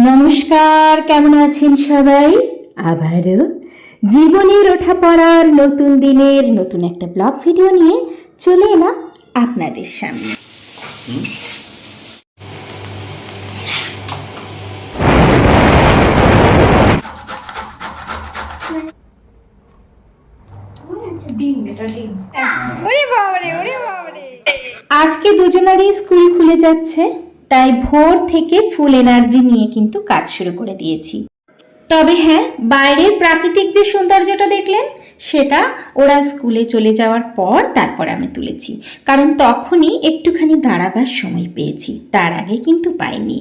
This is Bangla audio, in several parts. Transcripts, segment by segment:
নমস্কার, কেমন আছেন সবাই? আবারও জীবনের ওঠা পড়ার নতুন দিনের নতুন একটা ব্লগ ভিডিও নিয়ে চলে এলাম আপনাদের সামনে। আজকে দুজনারই স্কুল খুলে যাচ্ছে, তাই ভোর থেকে ফুল এনার্জি নিয়ে কিন্তু কাজ শুরু করে দিয়েছি। তবে হ্যাঁ, বাইরের প্রাকৃতিক যে সৌন্দর্যটা দেখলেন সেটা ওরা স্কুলে চলে যাওয়ার পর তারপর আমি তুলেছি, কারণ তখনই একটুখানি দাঁড়াবার সময় পেয়েছি, তার আগে কিন্তু পাইনি।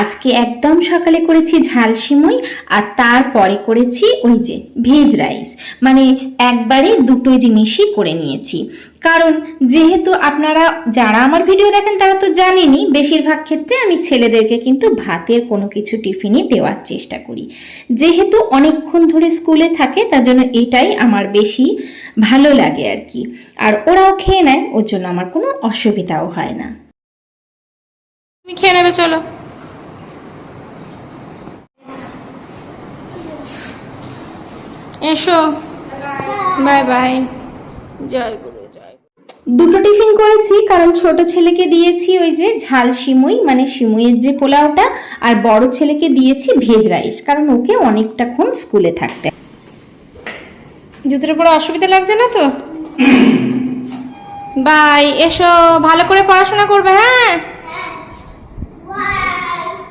আজকে একদম সকালে করেছি ঝাল সিমই, আর তারপরে করেছি ওই যে ভেজ রাইস, মানে একবারে দুটো জিনিসই করে নিয়েছি। কারণ যেহেতু আপনারা যারা আমার ভিডিও দেখেন তারা তো জানেনই, বেশিরভাগ ক্ষেত্রে আমি ছেলেদেরকে কিন্তু ভাতের কোনো কিছু টিফিনে দেওয়ার চেষ্টা করি। যেহেতু অনেকক্ষণ ধরে স্কুলে থাকে তার জন্য এটাই আমার বেশি ভালো লাগে আর কি, আর ওরাও খেয়ে নেয়, ওর জন্য আমার কোনো অসুবিধাও হয় না। তুমি খেয়ে নেবে, চলো। এসো, বাই বাই, জয় গুরু। দুটো টিফিন করেছি, কারণ ছোট ছেলেকে দিয়েছি ওই যে ঝাল সিমুই, মানে সিমুইয়ের যে পোলাওটা, আর বড় ছেলেকে দিয়েছি ভেজ রাইস, কারণ ওকে অনেকটাক্ষণ স্কুলে থাকতে। জুতোর পরে অসুবিধা লাগছে না তো? বাই, এসো, ভালো করে পড়াশোনা করবে। হ্যাঁ,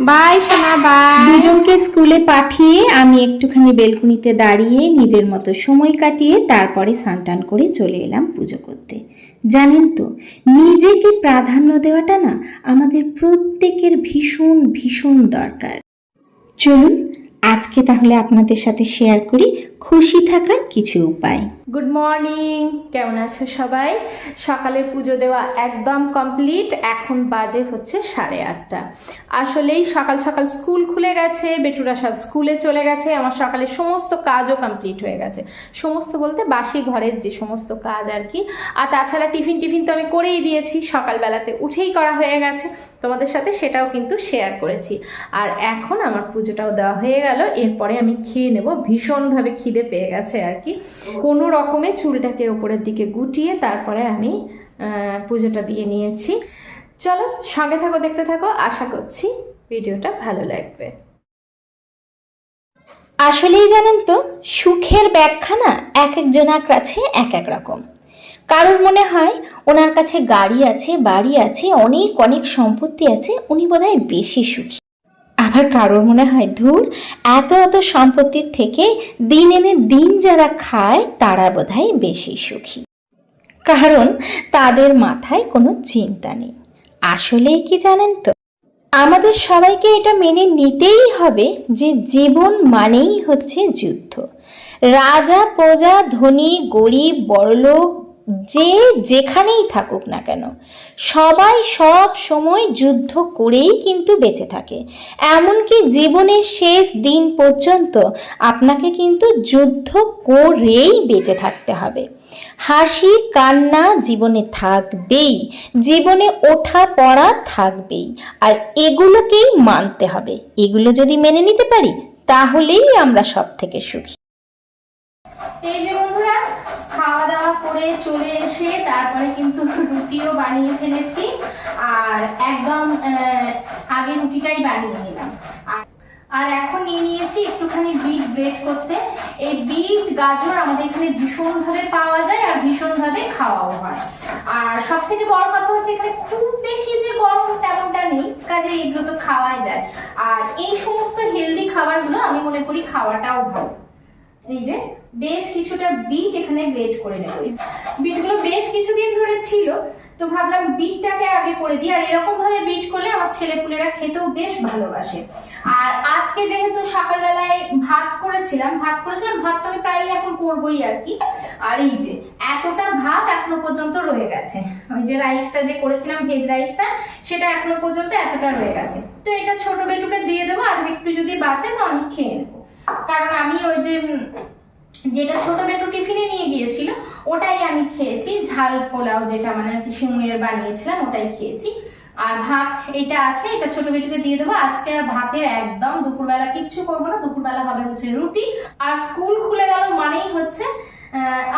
বাই সোনা, বাই। দুজনকে স্কুলে পাঠিয়ে আমি একটুখানি বেলকুনিতে দাঁড়িয়ে নিজের মতো সময় কাটিয়ে তারপরে স্নান করে চলে এলাম পুজো করতে। জানেন তো, নিজেকে প্রাধান্য দেওয়াটা না আমাদের প্রত্যেকের ভীষণ ভীষণ দরকার। চলুন আজকে তাহলে আপনাদের সাথে শেয়ার করি খুশি থাকার কিছু উপায়। গুড মর্নিং, কেমন আছো সবাই? সকালের পুজো দেওয়া একদম কমপ্লিট, এখন বাজে হচ্ছে 8:30। আসলেই সকাল সকাল স্কুল খুলে গেছে, বেটুরা সব স্কুলে চলে গেছে, আমার সকালের সমস্ত কাজও কমপ্লিট হয়ে গেছে। সমস্ত বলতে বাসি ঘরের যে সমস্ত কাজ আর কি। আর তাছাড়া টিফিন তো আমি করেই দিয়েছি, সকালবেলাতে উঠেই করা হয়ে গেছে, তোমাদের সাথে সেটাও কিন্তু শেয়ার করেছি। আর এখন আমার পুজোটাও দেওয়া হয়ে গেল, এরপরে আমি খেয়ে নেব, ভীষণভাবে খিদে পেয়ে গেছে আর কি। কোনো রকমে চুলটাকে ওপরের দিকে গুটিয়ে তারপরে আমি পুজোটা দিয়ে নিয়েছি। চলো সঙ্গে থাকো, দেখতে থাকো, আশা করছি ভিডিওটা ভালো লাগবে। আসলেই জানেন তো, সুখের ব্যাখ্যা না এক একজনের কাছে এক এক রকম। কারোর মনে হয় ওনার কাছে গাড়ি আছে, বাড়ি আছে, অনেক অনেক সম্পত্তি আছে, উনি বোধহয় বেশি সুখী। আবার কারোর মনে হয় ধুর, এত এত সম্পত্তির থেকে দিন এনে দিন যারা খায় তারা বোধহয় বেশি সুখী, কারণ তাদের মাথায় কোনো চিন্তা নেই। আসলেই কি জানেন তো, আমাদের সবাইকে এটা মেনে নিতেই হবে যে জীবন মানেই হচ্ছে যুদ্ধ। রাজা প্রজা, ধনী গরিব, বড়লোক, যে যেখানেই থাকুক না কেন, সবাই সব সময় যুদ্ধ করেই কিন্তু বেঁচে থাকে। এমনকি জীবনের শেষ দিন পর্যন্ত আপনাকে কিন্তু যুদ্ধ করেই বেঁচে থাকতে হবে। হাসি কান্না জীবনে থাকবেই, জীবনে ওঠা পড়া থাকবেই, আর এগুলোকেই মানতে হবে। এগুলো যদি মেনে নিতে পারি তাহলেই আমরা সব থেকে সুখী। এই যে বন্ধুরা, খাওয়া দাওয়া করে চলে এসে তারপরে কিন্তু রুটিও বানিয়ে ফেলেছি, আর একদম আগে রুটিটাই বানিয়ে নিলাম। আর এখন নিয়ে নিয়েছি একটুখানি বিট ব্রেড করতে। এই বিট গাজর আমাদের এখানে ভীষণভাবে পাওয়া যায় আর ভীষণভাবে খাওয়াও হয়। আর সব থেকে বড় কথা হচ্ছে এখানে খুব বেশি যে গরম তেমনটা নেই, কাজে এগুলো তো খাওয়াই যায়। আর এই সমস্ত হেলদি খাবারগুলো আমি মনে করি খাওয়াটাও ভালো। এই যে বেশ কিছুটা বিট এখানে গ্রেট করে নেব। বিটগুলো বেশ কিছুদিন ধরে ছিল, তো ভাবলাম বিটটাকে আগে করে দিই। আর এরকম ভাবে বিট করলে আমার ছেলেপুলেরা খেতেও বেশ ভালোবাসে। আর আজকে যেহেতু সকালবেলায় ভাত করেছিলাম, ভাত তো আমি প্রায় এখন করবোই আর কি। আর এই যে এতটা ভাত এখনো পর্যন্ত রয়ে গেছে, ওই যে রাইসটা যে করেছিলাম ভেজ রাইসটা, সেটা এখনো পর্যন্ত এতটা রয়ে গেছে। তো এটা ছোট বেটুকে দিয়ে দেবো, আর একটু যদি বাঁচে তো আমি খেয়ে নেবো। কারণ আমি ওই যে যেটা ছোট বেটু টিফিনে নিয়ে গিয়েছিল ওটাই আমি খেয়েছি, ঝাল পোলাও যেটা মানে সিমুইয়ের বানিয়েছিলাম ওটাই খেয়েছি। আর ভাত এটা আছে, এটা ছোট বেটুকে দিয়ে দেবো। আজকে আর ভাতের একদম দুপুরবেলা কিচ্ছু করবো না, দুপুরবেলা হবে হচ্ছে রুটি। আর স্কুল খুলে গেল মানেই হচ্ছে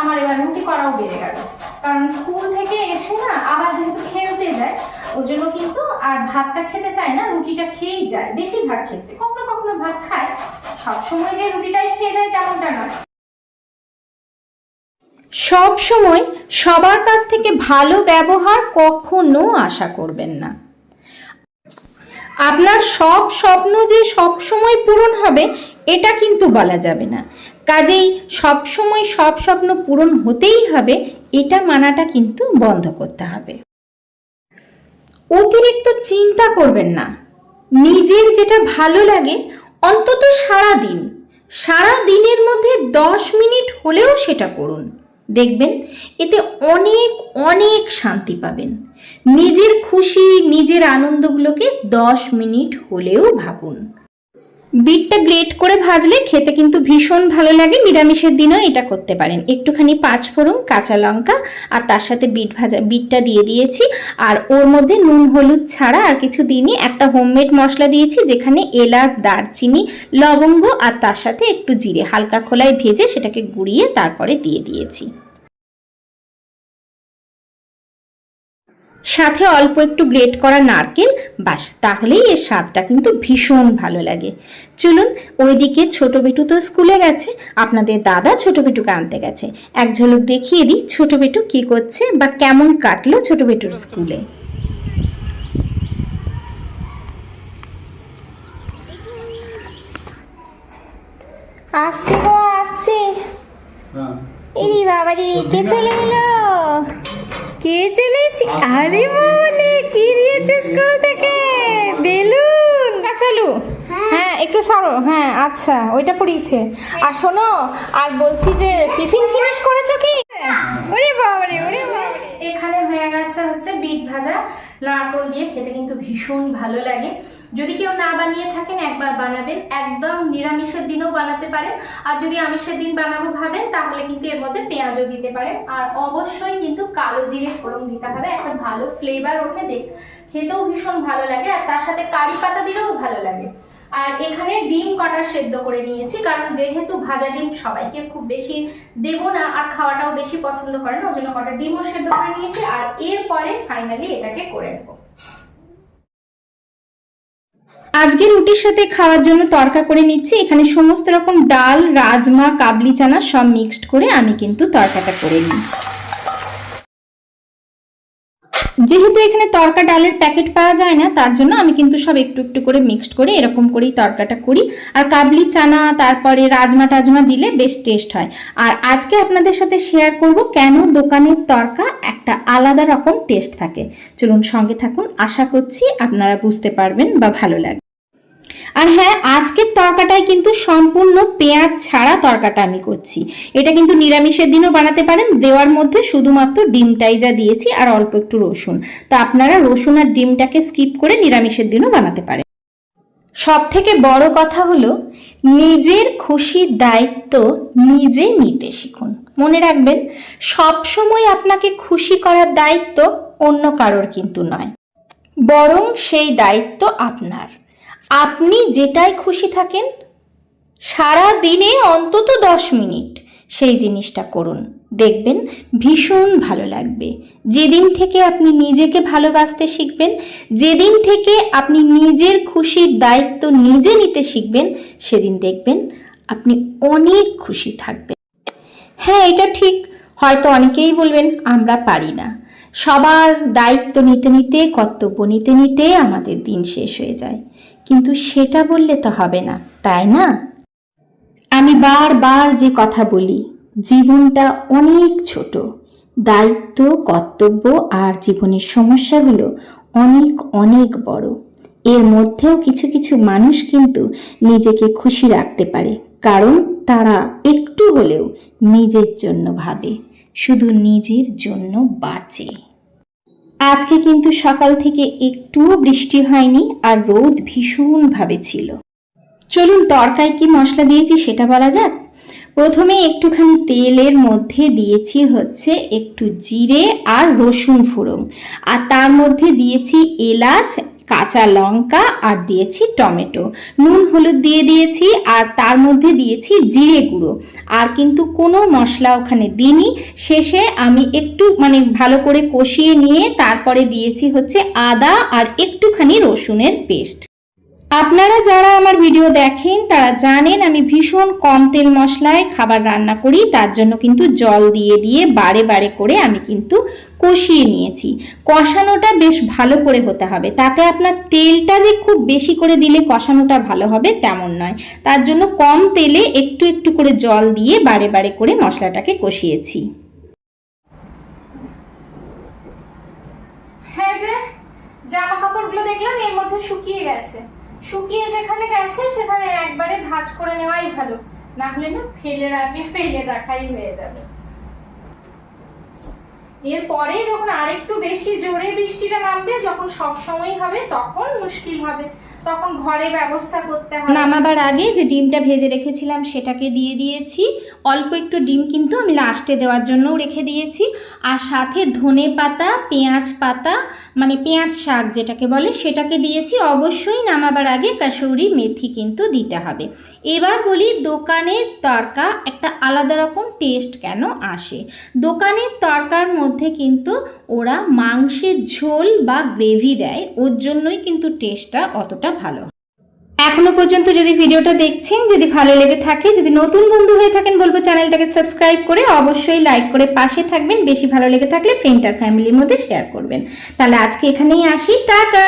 আমার এবার রুটি করাও বেড়ে গেল, কারণ স্কুল থেকে এসে না আবার যেহেতু খেলতে যায় ওই জন্য কিন্তু আর ভাতটা খেতে চায় না, রুটিটা খেয়েই যায় বেশিরভাগ ক্ষেত্রে। কখনো কখনো ভাত খায়, সবসময় যে রুটিটাই খেয়ে যায় তেমনটা না। সব সময় সবার কাছ থেকে ভালো ব্যবহার কখনো আশা করবেন না। আপনার সব স্বপ্ন যে সব সময় পূরণ হবে এটা কিন্তু বলা যাবে না, কাজেই সব সময় সব স্বপ্ন পূরণ হতেই হবে এটা মানাটা কিন্তু বন্ধ করতে হবে। অতিরিক্ত চিন্তা করবেন না, নিজের যেটা ভালো লাগে অন্তত সারা দিনের মধ্যে 10 মিনিট হলেও সেটা করুন, দেখবেন এতে অনেক অনেক শান্তি পাবেন। নিজের খুশি নিজের আনন্দগুলোকে 10 মিনিট হলেও ভাবুন। বিটটা গ্রেট করে ভাজলে খেতে কিন্তু ভীষণ ভালো লাগে, নিরামিষের দিনও এটা করতে পারেন। একটুখানি 5 ফোড়ন, কাঁচা লঙ্কা আর তার সাথে বিটটা দিয়ে দিয়েছি, আর ওর মধ্যে নুন হলুদ ছাড়া আর কিছু দিইনি। একটা হোমমেড মশলা দিয়েছি যেখানে এলাচ, দারচিনি, লবঙ্গ আর তার সাথে একটু জিরে হালকা খোলায় ভেজে সেটাকে গুঁড়িয়ে তারপরে দিয়ে দিয়েছি। সাথে অল্প একটু গ্রেট করা নারকেল, বাস তাহলেই এর স্বাদটা কিন্তু ভীষণ ভালো লাগে। চলুন, ওইদিকে ছোট বেটু তো স্কুলে গেছে, আপনাদের দাদা ছোট বেটুকে আনতে গেছে। এক ঝলক দেখিয়ে দিই ছোট বেটু কি করছে বা কেমন কাটলো ছোট বেটুর স্কুলে। আসছি গো আসছি। এরি বাবারি, কে চলে এলো? কে চলে এসেছি? আরে বলে কি দিয়েছে স্কুল থেকে? বেলুন। চালু, হ্যাঁ একটু সরো, হ্যাঁ আচ্ছা ওইটা পড়িয়েছে। আর শোনো, আর বলছি যে টিফিন ফিনিশ করেছো কি? ওরে বাবারে ওরে বাবারে। এখানে হয়ে গেছে হচ্ছে বিট ভাজা, নারকেল দিয়ে খেতে কিন্তু ভীষণ ভালো লাগে। যদি কেউ না বানিয়ে থাকেন একবার বানাবেন, একদম নিরামিষের দিনেও বানাতে পারেন। আর যদি আমিষের দিন বানাবো ভাবেন তাহলে কিন্তু এর মধ্যে পেঁয়াজও দিতে পারেন। আর অবশ্যই কিন্তু কালো জিরে ফোড়ন দিতে হবে, একটা ভালো ফ্লেভার ওঠে, খেতেও ভীষণ ভালো লাগে। আর তার সাথে কারি পাতা দিলেও ভালো লাগে। আর এখানে ডিম কটা সেদ্ধ করে নিয়েছি, কারণ যেহেতু ভাজা ডিম সবাইকে খুব বেশি দেবো না আর খাওয়াটাও বেশি পছন্দ করে না, ওই জন্য কটা ডিমও সেদ্ধ করে নিয়েছি। আর এরপরে ফাইনালি এটাকে করে নেবো। আজকে রুটির সাথে খাওয়ার জন্য তড়কা করে নিচ্ছি। এখানে সমস্ত রকম ডাল, রাজমা, কাবলি চানা সব মিক্সড করে আমি কিন্তু তড়কাটা করে নিই। যেহেতু এখানে তড়কা ডালের প্যাকেট পাওয়া যায় না, তার জন্য আমি কিন্তু সব একটু একটু করে মিক্সড করে এরকম করেই তড়কাটা করি। আর কাবলি চানা তারপরে রাজমা টাজমা দিলে বেশ টেস্ট হয়। আর আজকে আপনাদের সাথে শেয়ার করব কেন দোকানের তড়কা একটা আলাদা রকম টেস্ট থাকে। চলুন সঙ্গে থাকুন, আশা করছি আপনারা বুঝতে পারবেন বা ভালো লাগবে। আর হ্যাঁ, আজকের তরকাটাই কিন্তু সম্পূর্ণ পেঁয়াজ ছাড়া তরকাটা আমি করছি। এটা কিন্তু নিরামিষের দিনও বানাতে পারেন, দেওয়ার মধ্যে শুধুমাত্র ডিমটাই যা দিয়েছি আর অল্প একটু রসুন। তা আপনারা রসুন আর ডিমটাকে স্কিপ করে নিরামিষের দিনও বানাতে পারেন। সব থেকে বড় কথা হলো নিজের খুশির দায়িত্ব নিজে নিতে শিখুন। মনে রাখবেন, সব সময় আপনাকে খুশি করার দায়িত্ব অন্য কারোর কিন্তু নয়, বরং সেই দায়িত্ব আপনার। আপনি যেটাই খুশি থাকেন সারা দিনে অন্তত 10 মিনিট সেই জিনিসটা করুন, দেখবেন ভীষণ ভালো লাগবে। যেদিন থেকে আপনি নিজেকে ভালোবাসতে শিখবেন, যেদিন থেকে আপনি নিজের খুশির দায়িত্ব নিজে নিতে শিখবেন, সেদিন দেখবেন আপনি অনেক খুশি থাকবেন। হ্যাঁ, এটা ঠিক, হয়তো অনেকেই বলবেন আমরা পারি না। সবার দায়িত্ব নিতে নিতে, কর্তব্য নিতে নিতে আমাদের দিন শেষ হয়ে যায়, কিন্তু সেটা বললে তো হবে না, তাই না? আমি বারবার যে কথা বলি, জীবনটা অনেক ছোট, দায়িত্ব, কর্তব্য আর জীবনের সমস্যাগুলো অনেক অনেক বড়। এর মধ্যেও কিছু কিছু মানুষ কিন্তু নিজেকে খুশি রাখতে পারে, কারণ তারা একটু হলেও নিজের জন্য ভাবে, শুধু নিজের জন্য বাঁচে। আজকে কিন্তু সকাল থেকে একটুও বৃষ্টি হয়নি আর রোদ ভীষণভাবে ছিল। চলুন তরকায় কি মশলা দিয়েছি সেটা বলা যাক। প্রথমে একটুখানি তেলের মধ্যে দিয়েছি হচ্ছে একটু জিরে আর রসুন ফোড়ন, আর তার মধ্যে দিয়েছি এলাচ, কাঁচা লঙ্কা, আর দিয়েছি টমেটো, নুন হলুদ দিয়ে দিয়েছি, আর তার মধ্যে দিয়েছি জিরে গুঁড়ো, আর কিন্তু কোনো মশলা ওখানে দিইনি। শেষে আমি একটু ভালো করে কষিয়ে নিয়ে তারপরে দিয়েছি হচ্ছে আদা আর একটুখানি রসুনের পেস্ট। আপনারা যারা আমার ভিডিও দেখেন তারা জানেন আমি ভীষণ কম তেল মশলায় খাবার রান্না করি, তার জন্য কিন্তু জল দিয়ে দিয়ে বারে বারে করে আমি কিন্তু কষিয়ে নিয়েছি। কষানোটা বেশ ভালো করে হতে হবে, তাতে আপনার তেলটা যে খুব বেশি করে দিলে কষানোটা ভালো হবে তেমন নয়। তার জন্য কম তেলে একটু একটু করে জল দিয়ে বারে বারে করে মশলাটাকে কষিয়েছি। হ্যাঁ, যে জামা কাপড়গুলো দেখলাম এর মধ্যে শুকিয়ে গেছে, শুকিয়ে যেখানে গেছে সেখানে একবারে ভাঁজ করে নেওয়াই ভালো, না হলে না ফেলে রাখাই হয়ে যাবে। এরপরে যখন আরেকটু বেশি জোরে বৃষ্টিটা নামবে, যখন সব সময় হবে তখন মুশকিল হবে, তখন ঘরে ব্যবস্থা করতে হবে। নামাবার আগে যে ডিমটা ভেজে রেখেছিলাম সেটাকে দিয়ে দিয়েছি, অল্প একটু ডিম কিন্তু আমি লাস্টে দেওয়ার জন্যও রেখে দিয়েছি, আর সাথে ধনে পাতা, পেঁয়াজ পাতা পেঁয়াজ শাক যেটাকে বলে সেটাকে দিয়েছি। অবশ্যই নামাবার আগে কাসুরি মেথি কিন্তু দিতে হবে। এবার বলি দোকানের তরকা একটা আলাদা রকম টেস্ট কেন আসে। দোকানের তরকার মধ্যে কিন্তু ওরা মাংসের ঝোল বা গ্রেভি দেয়, ওর জন্যই কিন্তু টেস্টটা অতটা ভালো। এখনো পর্যন্ত যদি ভিডিওটা দেখছেন, যদি ভালো লেগে থাকে, যদি নতুন বন্ধু হয়ে থাকেন, বলবো চ্যানেলটাকে সাবস্ক্রাইব করে অবশ্যই লাইক করে পাশে থাকবেন। বেশি ভালো লেগে থাকলে ফ্রেন্ড আর ফ্যামিলির মধ্যে শেয়ার করবেন। তাহলে আজকে এখানেই আসি, টাটা।